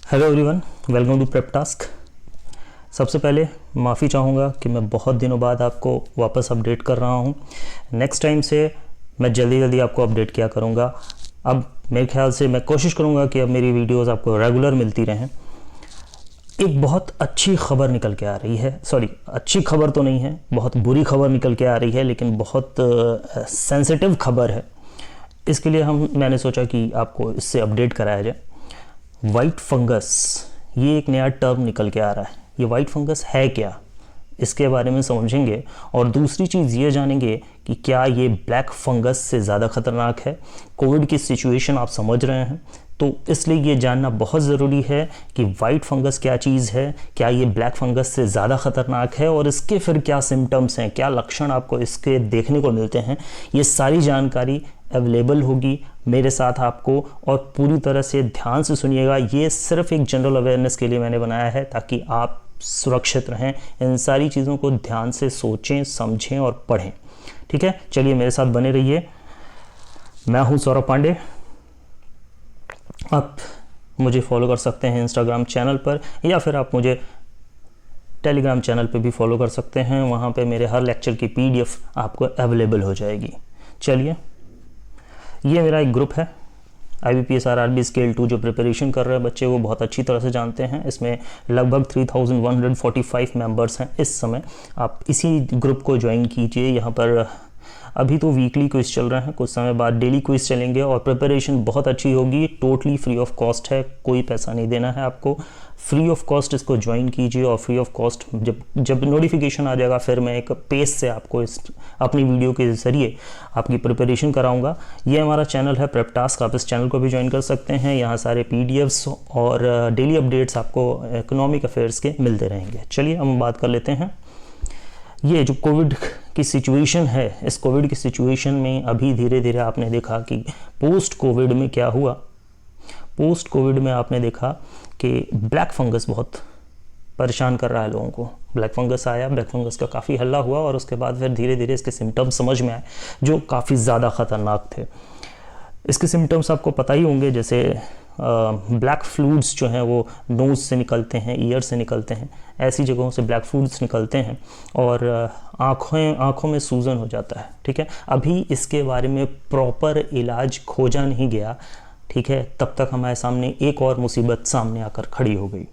Hello everyone, welcome to prep task. सबसे पहले माफ़ी चाहूँगा कि मैं बहुत दिनों बाद आपको वापस अपडेट कर रहा हूँ। नेक्स्ट टाइम से मैं जल्दी आपको अपडेट किया करूँगा। अब मेरे ख्याल से मैं कोशिश करूँगा कि अब मेरी वीडियोस आपको रेगुलर मिलती रहें। एक बहुत अच्छी खबर निकल के आ रही है, सॉरी अच्छी खबर तो नहीं है, बहुत बुरी खबर निकल के आ रही है, लेकिन बहुत सेंसिटिव खबर है। इसके लिए मैंने सोचा कि आपको इससे अपडेट कराया जाए। वाइट फंगस, ये एक नया टर्म निकल के आ रहा है। ये वाइट फंगस है क्या, इसके बारे में समझेंगे। और दूसरी चीज़ ये जानेंगे कि क्या ये ब्लैक फंगस से ज़्यादा ख़तरनाक है। कोविड की सिचुएशन आप समझ रहे हैं, तो इसलिए ये जानना बहुत ज़रूरी है कि वाइट फंगस क्या चीज़ है, क्या ये ब्लैक फंगस से ज़्यादा ख़तरनाक है और इसके फिर क्या सिम्टम्स हैं, क्या लक्षण आपको इसके देखने को मिलते हैं। ये सारी जानकारी अवेलेबल होगी मेरे साथ आपको, और पूरी तरह से ध्यान से सुनिएगा। ये सिर्फ एक जनरल अवेयरनेस के लिए मैंने बनाया है, ताकि आप सुरक्षित रहें। इन सारी चीज़ों को ध्यान से सोचें, समझें और पढ़ें। ठीक है, चलिए मेरे साथ बने रहिए। मैं हूं सौरभ पांडे। आप मुझे फॉलो कर सकते हैं इंस्टाग्राम चैनल पर, या फिर आप मुझे टेलीग्राम चैनल पर भी फॉलो कर सकते हैं। वहाँ पे मेरे हर लेक्चर की PDF आपको अवेलेबल हो जाएगी। चलिए, ये मेरा एक ग्रुप है, IBPS RRB स्केल 2 जो प्रिपरेशन कर रहे हैं बच्चे वो बहुत अच्छी तरह से जानते हैं। इसमें लगभग 3145 मेंबर्स हैं इस समय। आप इसी ग्रुप को ज्वाइन कीजिए। यहाँ पर अभी तो वीकली क्विज चल रहे हैं, कुछ समय बाद डेली क्विज चलेंगे और प्रिपरेशन बहुत अच्छी होगी। टोटली फ्री ऑफ कॉस्ट है, कोई पैसा नहीं देना है आपको। फ्री ऑफ कॉस्ट इसको ज्वाइन कीजिए, और फ्री ऑफ कॉस्ट जब नोटिफिकेशन आ जाएगा फिर मैं एक पेज से आपको इस अपनी वीडियो के ज़रिए आपकी प्रिपरेशन कराऊंगा। ये हमारा चैनल है प्रेप टास्क, आप इस चैनल को भी ज्वाइन कर सकते हैं। यहाँ सारे PDFs और डेली अपडेट्स आपको इकोनॉमिक अफेयर्स के मिलते रहेंगे। चलिए हम बात कर लेते हैं। ये जो कोविड की सिचुएशन है, इस कोविड की सिचुएशन में अभी धीरे धीरे आपने देखा कि पोस्ट कोविड में क्या हुआ। पोस्ट कोविड में आपने देखा कि ब्लैक फंगस बहुत परेशान कर रहा है लोगों को। ब्लैक फंगस आया, ब्लैक फंगस का काफ़ी हल्ला हुआ और उसके बाद फिर धीरे धीरे इसके सिम्टम्स समझ में आए जो काफ़ी ज़्यादा ख़तरनाक थे। इसके सिम्टम्स आपको पता ही होंगे, जैसे ब्लैक फ्लूइड्स जो हैं वो नोज़ से निकलते हैं, ईयर से निकलते हैं, ऐसी जगहों से ब्लैक फ्लूइड्स निकलते हैं और आँखों में सूजन हो जाता है। ठीक है, अभी इसके बारे में प्रॉपर इलाज खोजा नहीं गया। ठीक है, तब तक हमारे सामने एक और मुसीबत सामने आकर खड़ी हो गई।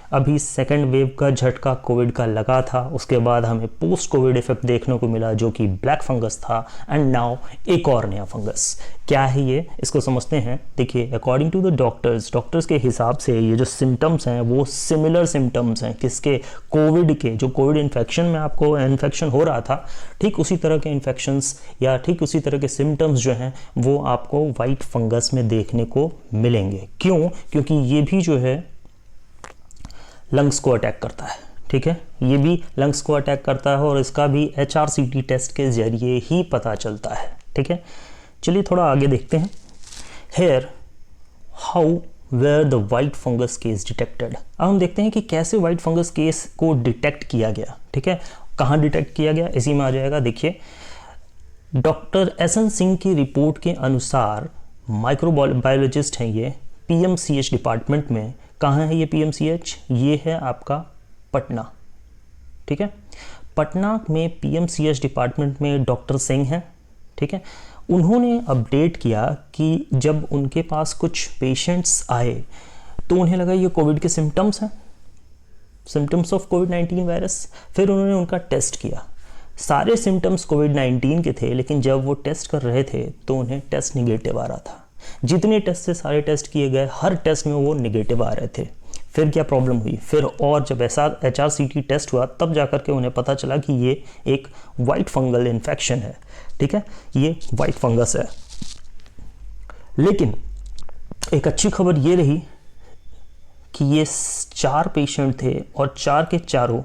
अभी सेकेंड वेव का झटका कोविड का लगा था, उसके बाद हमें पोस्ट कोविड इफेक्ट देखने को मिला जो कि ब्लैक फंगस था। एंड नाउ एक और नया फंगस। क्या है ये, इसको समझते हैं। देखिए, अकॉर्डिंग टू द डॉक्टर्स के हिसाब से ये जो सिम्टम्स हैं वो सिमिलर सिम्टम्स हैं किसके, कोविड के। जो कोविड इन्फेक्शन में आपको इन्फेक्शन हो रहा था, ठीक उसी तरह के इन्फेक्शंस या ठीक उसी तरह के सिम्टम्स जो हैं वो आपको वाइट फंगस में देखने को मिलेंगे। क्यों? क्योंकि ये भी जो है लंग्स को अटैक करता है। ठीक है, ये भी लंग्स को अटैक करता है और इसका भी HRCT टेस्ट के जरिए ही पता चलता है। ठीक है, चलिए थोड़ा आगे देखते हैं। Here how where the white fungus case detected. अब हम देखते हैं कि कैसे वाइट फंगस केस को डिटेक्ट किया गया। ठीक है, कहाँ डिटेक्ट किया गया, इसी में आ जाएगा। देखिए, डॉक्टर SN सिंह की रिपोर्ट के अनुसार माइक्रोबायोलॉजिस्ट हैं ये, PMCH डिपार्टमेंट में। कहाँ है ये PMCH? ये है आपका पटना। ठीक है, पटना में PMCH डिपार्टमेंट में डॉक्टर सिंह हैं। ठीक है, उन्होंने अपडेट किया कि जब उनके पास कुछ पेशेंट्स आए तो उन्हें लगा ये कोविड के सिम्टम्स हैं, सिम्टम्स ऑफ कोविड-19 वायरस। फिर उन्होंने उनका टेस्ट किया, सारे सिम्टम्स कोविड-19 के थे, लेकिन जब वो टेस्ट कर रहे थे तो उन्हें टेस्ट निगेटिव आ रहा था। जितने टेस्ट से सारे टेस्ट किए गए, हर टेस्ट में वो निगेटिव आ रहे थे। फिर क्या प्रॉब्लम हुई, फिर और जब ऐसा HRCT टेस्ट हुआ तब जाकर के उन्हें पता चला कि ये एक वाइट फंगल इन्फेक्शन है। ठीक है, ये वाइट फंगस है। लेकिन एक अच्छी खबर ये रही कि ये 4 पेशेंट थे और 4 के चारों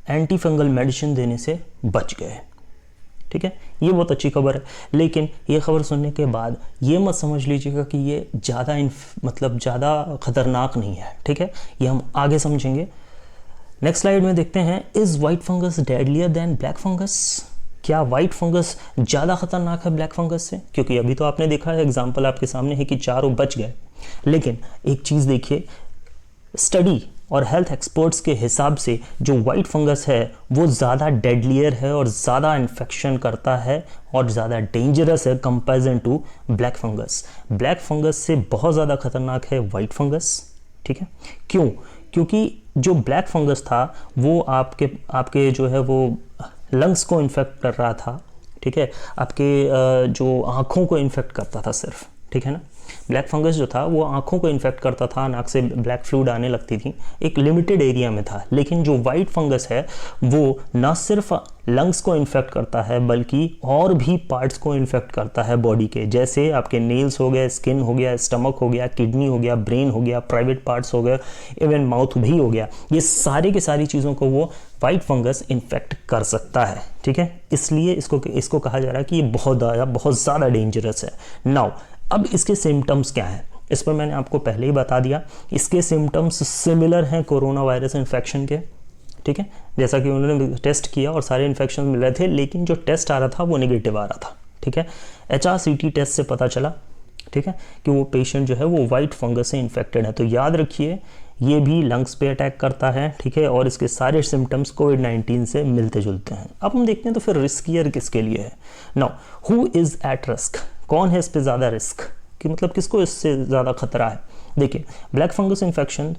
एंटी फंगल मेडिसिन देने से बच गए। ठीक है, ये बहुत अच्छी खबर है। लेकिन ये खबर सुनने के बाद ये मत समझ लीजिएगा कि ये ज़्यादा ख़तरनाक नहीं है। ठीक है, ये हम आगे समझेंगे। नेक्स्ट स्लाइड में देखते हैं, is white fungus deadlier than black fungus. क्या वाइट फंगस ज़्यादा खतरनाक है ब्लैक फंगस से? क्योंकि अभी तो आपने देखा है, एग्जाम्पल आपके सामने है कि चारों बच गए। लेकिन एक चीज़ देखिए, स्टडी और हेल्थ एक्सपर्ट्स के हिसाब से जो वाइट फंगस है वो ज़्यादा डेडलियर है और ज़्यादा इन्फेक्शन करता है और ज़्यादा डेंजरस है comparison to black fungus. Black fungus से बहुत ज़्यादा खतरनाक है वाइट फंगस, ठीक है। क्यों? क्योंकि जो ब्लैक फंगस था वो आपके जो है वो लंग्स को इन्फेक्ट कर रहा था, ठीक है, आपके जो आँखों को इन्फेक्ट करता था सिर्फ, ठीक है ना। ब्लैक फंगस जो था वो आँखों को इन्फेक्ट करता था, नाक से ब्लैक फ्लूइड आने लगती थी, एक लिमिटेड एरिया में था। लेकिन जो वाइट फंगस है वो ना सिर्फ लंग्स को इन्फेक्ट करता है बल्कि और भी पार्ट्स को इन्फेक्ट करता है बॉडी के, जैसे आपके नेल्स हो गए, स्किन हो गया, स्टमक हो गया, किडनी हो गया, ब्रेन हो गया, प्राइवेट पार्ट्स हो गए, इवन माउथ भी हो गया। ये सारी की सारी चीज़ों को वो वाइट फंगस इन्फेक्ट कर सकता है, ठीक है। इसलिए इसको कहा जा रहा है कि ये बहुत ज़्यादा डेंजरस है। नाउ अब इसके सिम्टम्स क्या हैं, इस पर मैंने आपको पहले ही बता दिया। इसके सिम्टम्स सिमिलर हैं कोरोना वायरस इन्फेक्शन के, ठीक है। जैसा कि उन्होंने टेस्ट किया और सारे इन्फेक्शन मिल रहे थे, लेकिन जो टेस्ट आ रहा था वो नेगेटिव आ रहा था, ठीक है। HRCT टेस्ट से पता चला, ठीक है, कि वो पेशेंट जो है वो वाइट फंगस से इन्फेक्टेड है। तो याद रखिए ये भी लंग्स पे अटैक करता है, ठीक है, और इसके सारे सिम्टम्स कोविड-19 से मिलते जुलते हैं। अब हम देखते हैं तो फिर रिस्कियर किसके लिए है। Now who is at risk, कौन है इस पे ज़्यादा रिस्क, कि मतलब किसको इससे ज़्यादा खतरा है। देखिए black fungus infection,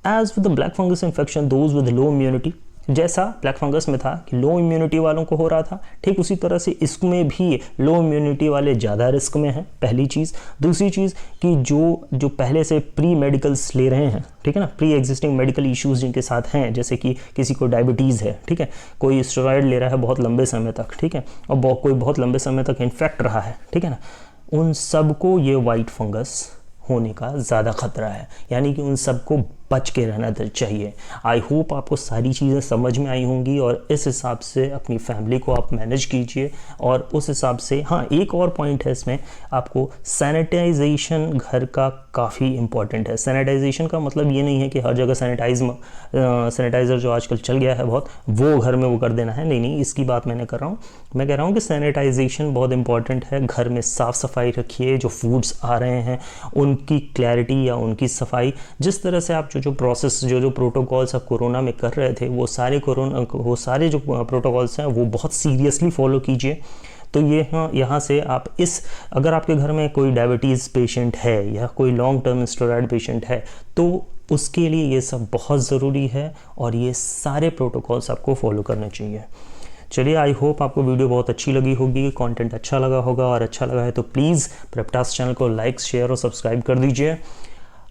as with the black fungus infection those with low immunity, जैसा ब्लैक फंगस में था कि लो इम्यूनिटी वालों को हो रहा था, ठीक उसी तरह से इसमें भी लो इम्यूनिटी वाले ज़्यादा रिस्क में हैं, पहली चीज़। दूसरी चीज़ कि जो पहले से प्री मेडिकल्स ले रहे हैं, ठीक है ना, प्री एग्जिस्टिंग मेडिकल इश्यूज़ जिनके साथ हैं, जैसे कि किसी को डायबिटीज़ है, ठीक है, कोई स्टेरॉयड ले रहा है बहुत लंबे समय तक, ठीक है, और कोई बहुत लंबे समय तक इन्फेक्ट रहा है, ठीक है ना, उन सबको ये वाइट फंगस होने का ज़्यादा खतरा है, यानी कि उन सबको बच के रहना चाहिए। आई होप आपको सारी चीज़ें समझ में आई होंगी और इस हिसाब से अपनी फैमिली को आप मैनेज कीजिए। और उस हिसाब से हाँ, एक और पॉइंट है इसमें, आपको सैनिटाइजेशन घर का काफ़ी इंपॉर्टेंट है। सैनिटाइजेशन का मतलब ये नहीं है कि हर जगह सैनिटाइज़र जो आजकल चल गया है बहुत, वो घर में वो कर देना है, नहीं, इसकी बात मैं कर रहा हूँ। मैं कह रहा हूँ कि सैनिटाइजेशन बहुत इंपॉर्टेंट है। घर में साफ़ सफाई रखिए, जो फूड्स आ रहे हैं उनकी क्लैरिटी या उनकी सफाई, जिस तरह से आप जो प्रोसेस जो प्रोटोकॉल्स आप कोरोना में कर रहे थे, वो सारे जो प्रोटोकॉल्स हैं वो बहुत सीरियसली फॉलो कीजिए। तो ये यहाँ से आप अगर आपके घर में कोई डायबिटीज़ पेशेंट है या कोई लॉन्ग टर्म स्टेरॉयड पेशेंट है तो उसके लिए ये सब बहुत ज़रूरी है और ये सारे प्रोटोकॉल्स आपको फॉलो करने चाहिए। चलिए, आई होप आपको वीडियो बहुत अच्छी लगी होगी, कंटेंट अच्छा लगा होगा, और अच्छा लगा है तो प्लीज़ प्रेपटास चैनल को लाइक, शेयर और सब्सक्राइब कर दीजिए।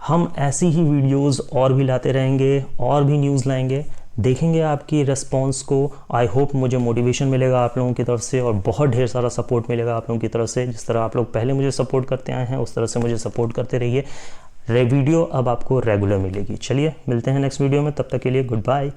हम ऐसी ही वीडियोस और भी लाते रहेंगे और भी न्यूज़ लाएंगे, देखेंगे आपकी रिस्पॉन्स को। आई होप मुझे मोटिवेशन मिलेगा आप लोगों की तरफ से और बहुत ढेर सारा सपोर्ट मिलेगा आप लोगों की तरफ से। जिस तरह आप लोग पहले मुझे सपोर्ट करते आए हैं उस तरह से मुझे सपोर्ट करते रहिए। वीडियो अब आपको रेगुलर मिलेगी। चलिए मिलते हैं नेक्स्ट वीडियो में, तब तक के लिए गुड बाय।